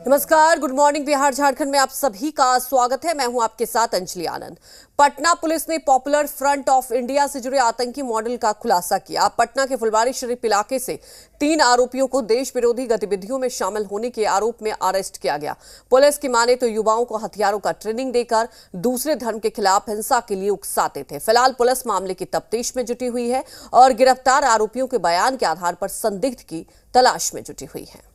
नमस्कार, good morning Bihar Jharkhand में आप सभी का स्वागत है। मैं हूं आपके साथ अंजलि आनंद। पटना पुलिस ने पॉपुलर फ्रंट ऑफ इंडिया से जुड़े आतंकी मॉडल का खुलासा किया। पटना के फुलवारी शरीफ इलाके से 3 आरोपियों को देश विरोधी गतिविधियों में शामिल होने के आरोप में अरेस्ट किया गया। पुलिस की माने तो युवाओं को हथियारों का ट्रेनिंग देकर दूसरे धर्म के खिलाफ हिंसा के लिए उकसाते थे। फिलहाल पुलिस मामले की तफ्तीश में जुटी हुई है और गिरफ्तार आरोपियों के बयान के आधार पर संदिग्ध की तलाश में जुटी हुई है।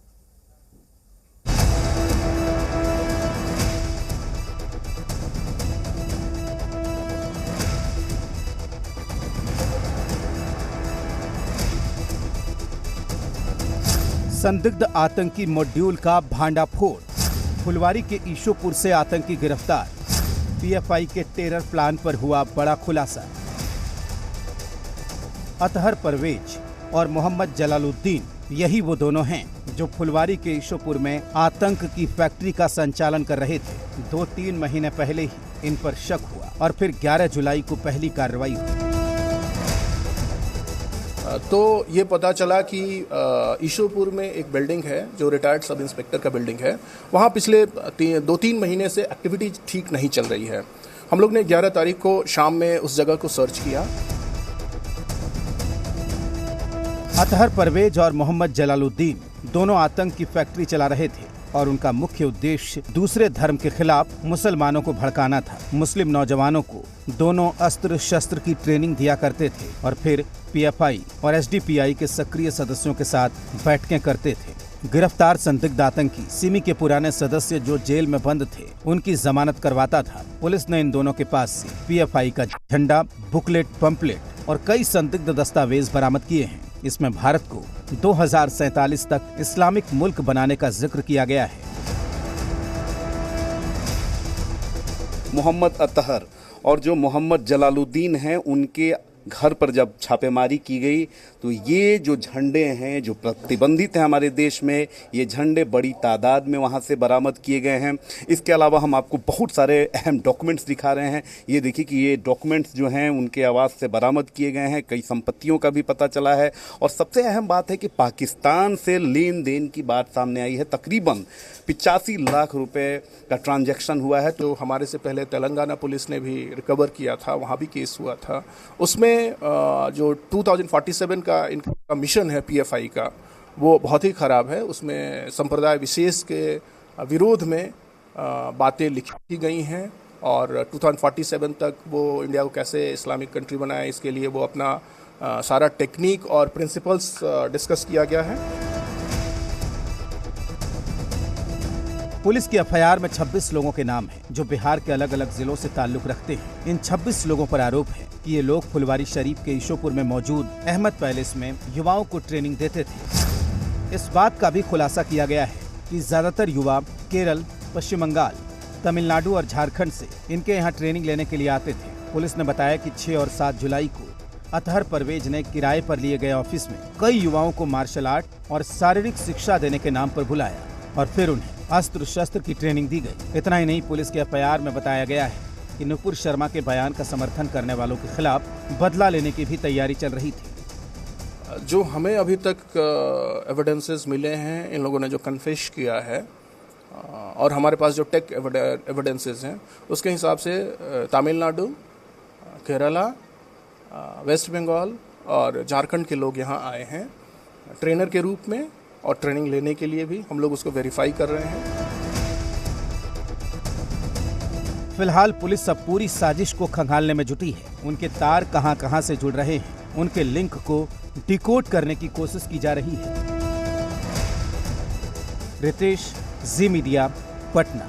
संदिग्ध आतंकी मॉड्यूल का भांडाफोड़। फुलवारी के ईशोपुर से आतंकी गिरफ्तार। पीएफआई के टेरर प्लान पर हुआ बड़ा खुलासा। अतहर परवेज और मोहम्मद जलालुद्दीन, यही वो दोनों हैं जो फुलवारी के ईशोपुर में आतंक की फैक्ट्री का संचालन कर रहे थे। 2-3 महीने पहले ही इन पर शक हुआ और फिर 11 जुलाई को पहली कार्रवाई हुई। तो ये पता चला कि ईशोपुर में एक बिल्डिंग है जो रिटायर्ड सब इंस्पेक्टर का बिल्डिंग है। वहाँ पिछले 2-3 महीने से एक्टिविटी ठीक नहीं चल रही है। हम लोग ने 11 तारीख को शाम में उस जगह को सर्च किया। अतहर परवेज और मोहम्मद जलालुद्दीन दोनों आतंक की फैक्ट्री चला रहे थे और उनका मुख्य उद्देश्य दूसरे धर्म के खिलाफ मुसलमानों को भड़काना था। मुस्लिम नौजवानों को दोनों अस्त्र शस्त्र की ट्रेनिंग दिया करते थे और फिर पीएफआई और एसडीपीआई के सक्रिय सदस्यों के साथ बैठकें करते थे। गिरफ्तार संदिग्ध आतंकी सिमी के पुराने सदस्य जो जेल में बंद थे, उनकी जमानत करवाता था। पुलिस ने इन दोनों के पास से पीएफआई का झंडा, बुकलेट, पंपलेट और कई संदिग्ध दस्तावेज बरामद किए हैं। इसमें भारत को 2047 तक इस्लामिक मुल्क बनाने का जिक्र किया गया है। मोहम्मद अतहर और जो मोहम्मद जलालुद्दीन हैं, उनके घर पर जब छापेमारी की गई तो ये जो झंडे हैं जो प्रतिबंधित हैं हमारे देश में, ये झंडे बड़ी तादाद में वहाँ से बरामद किए गए हैं। इसके अलावा हम आपको बहुत सारे अहम डॉक्यूमेंट्स दिखा रहे हैं। ये देखिए कि ये डॉक्यूमेंट्स जो हैं उनके आवाज़ से बरामद किए गए हैं। कई संपत्तियों का भी पता चला है और सबसे अहम बात है कि पाकिस्तान से लेन देन की बात सामने आई है। तकरीबन 85 लाख रुपए का ट्रांजैक्शन हुआ है। तो हमारे से पहले तेलंगाना पुलिस ने भी रिकवर किया था, वहाँ भी केस हुआ था। उसमें जो 2047 का इनका मिशन है पीएफआई का, वो बहुत ही ख़राब है। उसमें संप्रदाय विशेष के विरोध में बातें लिखी गई हैं और 2047 तक वो इंडिया को कैसे इस्लामिक कंट्री बनाए, इसके लिए वो अपना सारा टेक्निक और प्रिंसिपल्स डिस्कस किया गया है। पुलिस की एफआईआर में 26 लोगों के नाम हैं जो बिहार के अलग अलग जिलों से ताल्लुक रखते हैं। इन 26 लोगों पर आरोप है कि ये लोग फुलवारी शरीफ के ईशोपुर में मौजूद अहमद पैलेस में युवाओं को ट्रेनिंग देते थे। इस बात का भी खुलासा किया गया है कि ज्यादातर युवा केरल, पश्चिम बंगाल, तमिलनाडु और झारखंड से इनके यहाँ ट्रेनिंग लेने के लिए आते थे। पुलिस ने बताया कि 6 और 7 जुलाई को अतहर परवेज ने किराए पर लिए गए ऑफिस में कई युवाओं को मार्शल आर्ट और शारीरिक शिक्षा देने के नाम पर बुलाया और फिर उन्हें अस्त्र शस्त्र की ट्रेनिंग दी गई। इतना ही नहीं, पुलिस के एफआईआर में बताया गया है कि नुपुर शर्मा के बयान का समर्थन करने वालों के खिलाफ बदला लेने की भी तैयारी चल रही थी। जो हमें अभी तक एविडेंसेस मिले हैं, इन लोगों ने जो कन्फेस किया है और हमारे पास जो टेक एविडेंसेस हैं, उसके हिसाब से तमिलनाडु, केरला, वेस्ट बंगाल और झारखंड के लोग यहाँ आए हैं ट्रेनर के रूप में और ट्रेनिंग लेने के लिए भी। हम लोग उसको वेरीफाई कर रहे हैं। फिलहाल पुलिस अब पूरी साजिश को खंगालने में जुटी है। उनके तार कहां-कहां से जुड़ रहे हैं, उनके लिंक को डिकोड करने की कोशिश की जा रही है। रितेश, जी मीडिया, पटना।